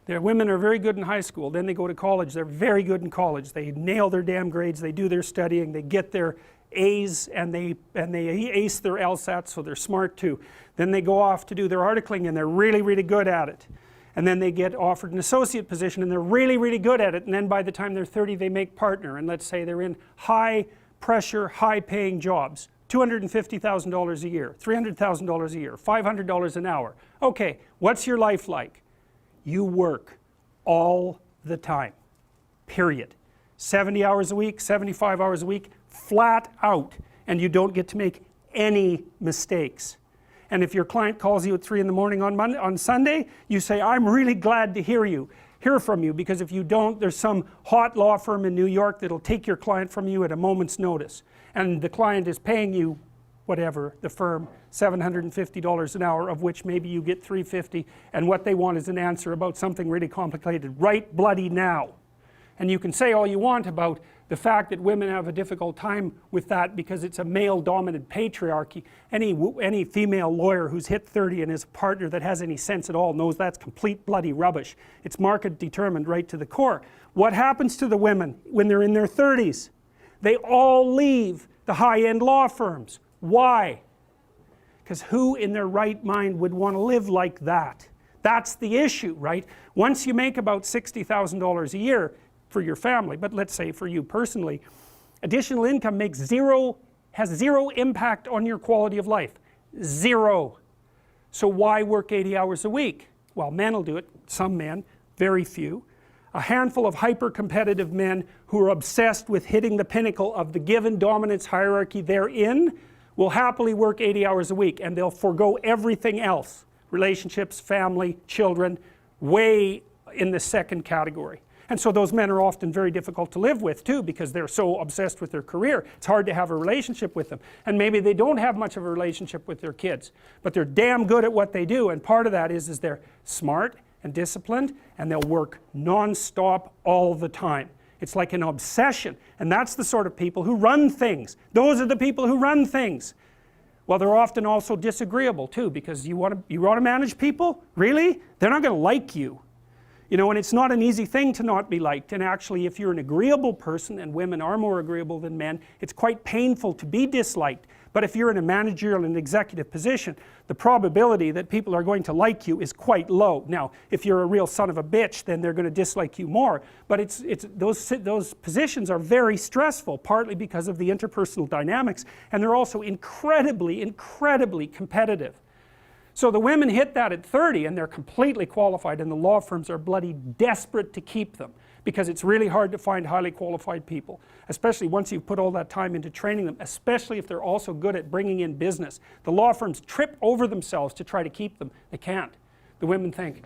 The women are very good in high school, then they go to college, they're very good in college, they nail their damn grades, they do their studying, they get their A's and they ace their LSAT, so they're smart too. Then they go off to do their articling and they're really, really good at it. And then they get offered an associate position and they're really, really good at it, and then by the time they're 30 they make partner, and let's say they're in high pressure, high paying jobs. $250,000 a year, $300,000 a year, $500 an hour. Okay, what's your life like? You work all the time, period. 70 hours a week, 75 hours a week, flat out, and you don't get to make any mistakes. And if your client calls you at 3 in the morning on Sunday, you say, I'm really glad to hear from you, because if you don't, there's some hot law firm in New York that'll take your client from you at a moment's notice. And the client is paying you, whatever, the firm, $750 an hour, of which maybe you get $350, and what they want is an answer about something really complicated right bloody now. And you can say all you want about the fact that women have a difficult time with that because it's a male-dominant patriarchy. Any female lawyer who's hit 30 and is a partner that has any sense at all knows that's complete bloody rubbish. It's market determined right to the core. What happens to the women when they're in their 30s? They all leave the high-end law firms. Why? Because who in their right mind would want to live like that? That's the issue, right? Once you make about $60,000 a year for your family, but let's say for you personally, additional income has zero impact on your quality of life. Zero. So why work 80 hours a week? Well, men will do it, some men, very few. A handful of hyper-competitive men who are obsessed with hitting the pinnacle of the given dominance hierarchy they're in will happily work 80 hours a week, and they'll forego everything else. Relationships, family, children, way in the second category. And so those men are often very difficult to live with too, because they're so obsessed with their career. It's hard to have a relationship with them. And maybe they don't have much of a relationship with their kids, but they're damn good at what they do, and part of that is they're smart and disciplined, and they'll work non-stop all the time. It's like an obsession, and that's the sort of people who run things. Those are the people who run things. Well, they're often also disagreeable too, because you want to manage people? Really? They're not going to like you. You know, and it's not an easy thing to not be liked, and actually if you're an agreeable person, and women are more agreeable than men, it's quite painful to be disliked. But if you're in a managerial and executive position, the probability that people are going to like you is quite low. Now, if you're a real son of a bitch, then they're going to dislike you more. But those positions are very stressful, partly because of the interpersonal dynamics, and they're also incredibly, incredibly competitive. So the women hit that at 30 and they're completely qualified, and the law firms are bloody desperate to keep them, because it's really hard to find highly qualified people, especially once you've put all that time into training them, especially if they're also good at bringing in business. The law firms trip over themselves to try to keep them. They can't. The women think,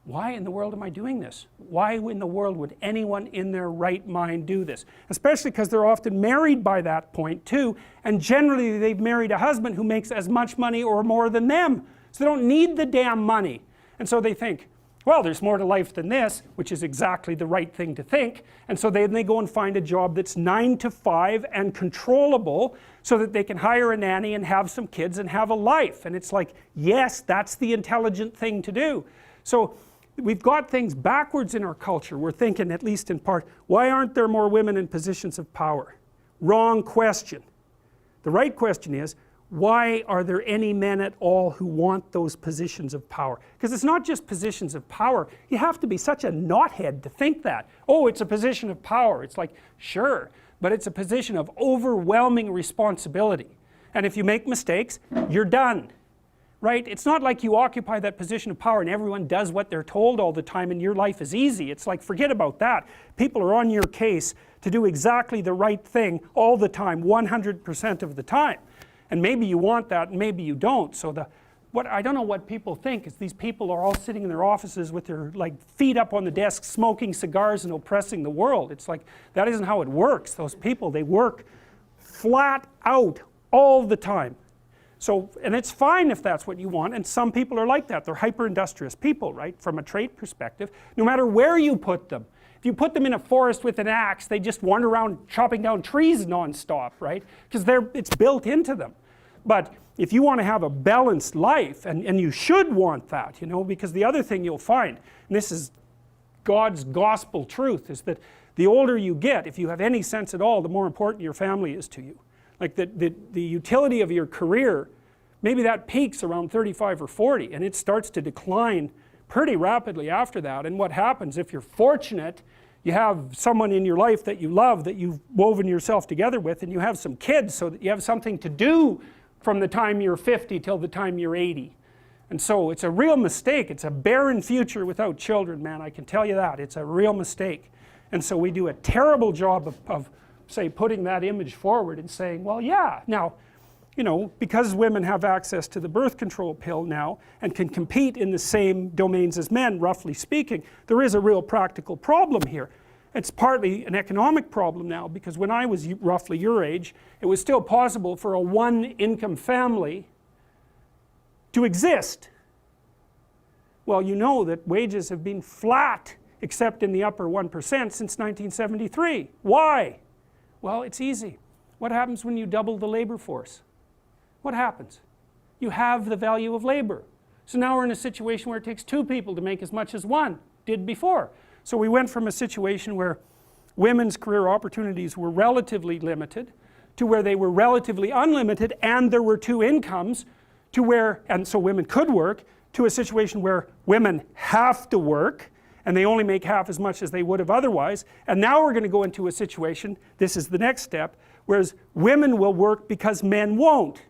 why in the world am I doing this? Why in the world would anyone in their right mind do this? Especially because they're often married by that point too, and generally they've married a husband who makes as much money or more than them. So they don't need the damn money. And so they think, well, there's more to life than this, which is exactly the right thing to think. And so then they go and find a job that's 9 to 5 and controllable, so that they can hire a nanny and have some kids and have a life. And it's like, yes, that's the intelligent thing to do. So we've got things backwards in our culture. We're thinking, at least in part, why aren't there more women in positions of power? Wrong question. The right question is, why are there any men at all who want those positions of power? Because it's not just positions of power. You have to be such a knothead to think that. Oh, it's a position of power. It's like, sure, but it's a position of overwhelming responsibility. And if you make mistakes, you're done. Right? It's not like you occupy that position of power and everyone does what they're told all the time and your life is easy. It's like, forget about that. People are on your case to do exactly the right thing all the time, 100% of the time. And maybe you want that, and maybe you don't. So I don't know what people think is these people are all sitting in their offices with their feet up on the desk, smoking cigars and oppressing the world. It's like, that isn't how it works. Those people, they work flat out all the time. So, and it's fine if that's what you want, and some people are like that. They're hyper-industrious people, right, from a trait perspective, no matter where you put them. If you put them in a forest with an axe, they just wander around chopping down trees non-stop, right? Because it's built into them. But if you want to have a balanced life, and you should want that, you know, because the other thing you'll find, and this is God's gospel truth, is that the older you get, if you have any sense at all, the more important your family is to you. Like the utility of your career, maybe that peaks around 35 or 40 and it starts to decline pretty rapidly after that. And what happens, if you're fortunate, you have someone in your life that you love, that you've woven yourself together with, and you have some kids so that you have something to do from the time you're 50 till the time you're 80. And so it's a real mistake. It's a barren future without children, man, I can tell you that. It's a real mistake. And so we do a terrible job of say, putting that image forward and saying, well, yeah, now, you know, because women have access to the birth control pill now and can compete in the same domains as men, roughly speaking, there is a real practical problem here. It's partly an economic problem now, because when I was roughly your age, it was still possible for a one-income family to exist. Well, you know that wages have been flat, except in the upper 1% since 1973. Why? Well, it's easy. What happens when you double the labor force? What happens? You have the value of labor. So now we're in a situation where it takes two people to make as much as one did before. So we went from a situation where women's career opportunities were relatively limited to where they were relatively unlimited and there were two incomes, to where, and so women could work, to a situation where women have to work and they only make half as much as they would have otherwise. And now we're going to go into a situation, this is the next step, whereas women will work because men won't.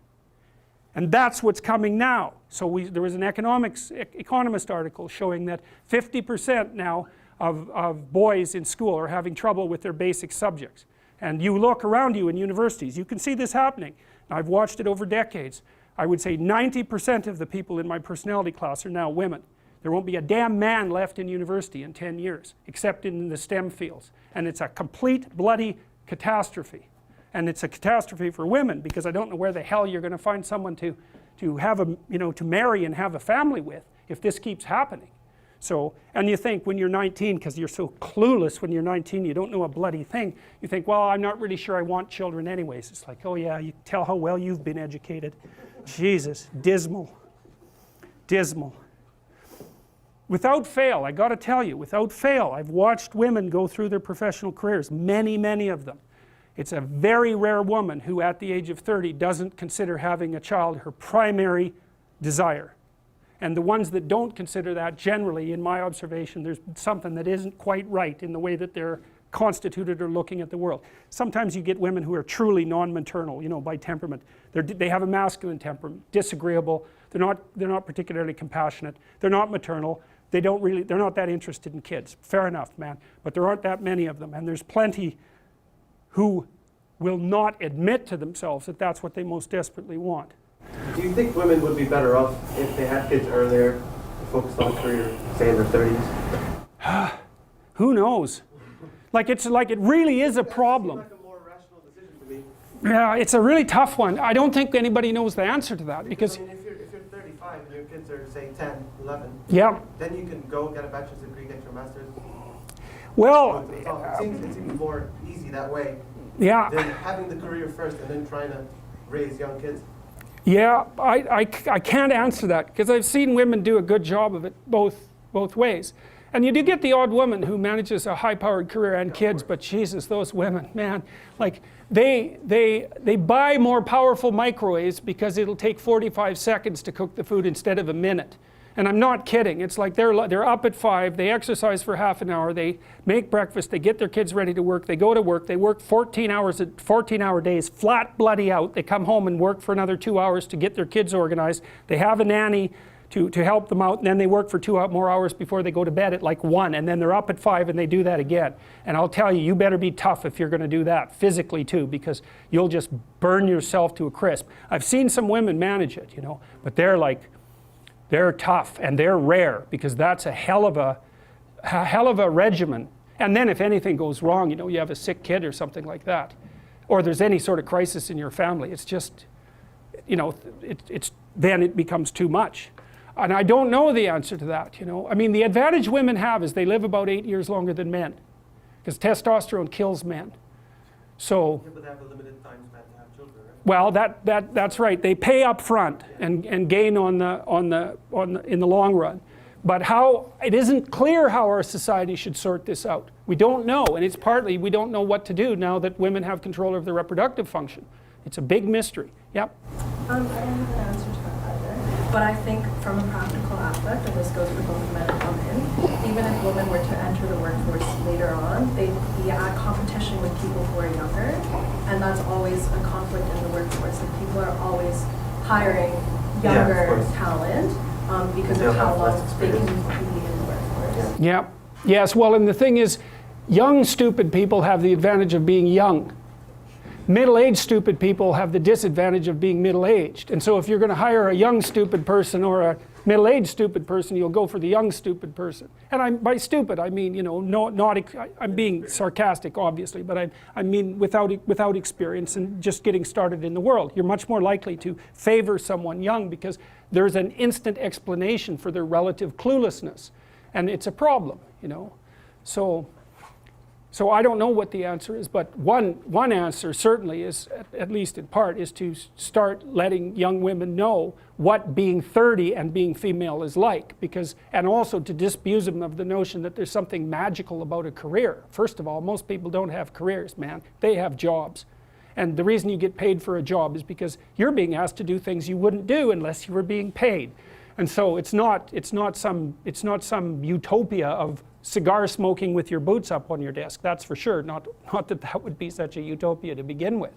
And that's what's coming now. So there was an economist article showing that 50% now of boys in school are having trouble with their basic subjects. And you look around you in universities, you can see this happening. I've watched it over decades. I would say 90% of the people in my personality class are now women. There won't be a damn man left in university in 10 years, except in the STEM fields. And it's a complete bloody catastrophe. And it's a catastrophe for women, because I don't know where the hell you're going to find someone to have a, you know, to marry and have a family with if this keeps happening. So, and you think when you're 19, because you're so clueless when you're 19, you don't know a bloody thing, you think, well, I'm not really sure I want children anyways. It's like, oh yeah, you tell how well you've been educated. Jesus, dismal, dismal. Without fail, I got to tell you, without fail, I've watched women go through their professional careers, many, many of them. It's a very rare woman who at the age of 30 doesn't consider having a child her primary desire. And the ones that don't consider that, generally, in my observation, there's something that isn't quite right in the way that they're constituted or looking at the world. Sometimes you get women who are truly non-maternal, you know, by temperament. They have a masculine temperament, disagreeable, they're not particularly compassionate, they're not maternal, they're not that interested in kids. Fair enough, man. But there aren't that many of them, and there's plenty who will not admit to themselves that that's what they most desperately want. Do you think women would be better off if they had kids earlier, focused on a career, say in their 30s? Who knows? Like it really is a problem. That seems like a more rational decision to me. Yeah, it's a really tough one. I don't think anybody knows the answer to that, because I mean, if you're 35 and your kids are, say, 10, 11, yeah, then you can go get a bachelor's degree, get your master's. well, It seems more easy that way yeah, than having the career first and then trying to raise young kids. yeah, I can't answer that, because I've seen women do a good job of it both ways. And you do get the odd woman who manages a high-powered career and kids, but Jesus, those women, man, like they buy more powerful microwaves because it'll take 45 seconds to cook the food instead of a minute. And I'm not kidding. It's like they're up at 5, they exercise for half an hour, they make breakfast, they get their kids ready to work, they go to work, they work 14-hour days, flat bloody out, they come home and work for another 2 hours to get their kids organized, they have a nanny to help them out, and then they work for 2 more hours before they go to bed at like 1, and then they're up at 5 and they do that again. And I'll tell you, you better be tough if you're going to do that, physically too, because you'll just burn yourself to a crisp. I've seen some women manage it, you know, but they're tough and they're rare, because that's a hell of a regimen. And then if anything goes wrong, you know, you have a sick kid or something like that, or there's any sort of crisis in your family, it's just, you know, then it becomes too much. And I don't know the answer to that, you know. I mean, the advantage women have is they live about 8 years longer than men, because testosterone kills men. So, Yeah, but they have a limited time span to have children, right? well, that's right. They pay up front and gain in the long run. But how, it isn't clear how our society should sort this out. We don't know, and it's partly we don't know what to do now that women have control of their reproductive function. It's a big mystery. Yep. I don't have an answer to that either, but I think from a practical aspect, and this goes for both men and women, even if women were to enter the workforce later on, they'd be at competition with people who are younger, and that's always a conflict in the workforce. Like people are always hiring younger talent because of how long they can be in the workforce. Yeah. Yes, well, and the thing is, young stupid people have the advantage of being young. Middle-aged stupid people have the disadvantage of being middle-aged. And so if you're going to hire a young stupid person or a middle-aged stupid person, you'll go for the young stupid person. And by stupid, I mean, you know, I'm being sarcastic, obviously, but I mean without experience and just getting started in the world. You're much more likely to favor someone young because there's an instant explanation for their relative cluelessness. And it's a problem, you know. So I don't know what the answer is, but one answer certainly is, at least in part, is to start letting young women know what being 30 and being female is like, and also to disabuse them of the notion that there's something magical about a career. First of all, most people don't have careers, man. They have jobs. And the reason you get paid for a job is because you're being asked to do things you wouldn't do unless you were being paid. And so it's not some utopia of cigar smoking with your boots up on your desk. That's for sure. Not that would be such a utopia to begin with.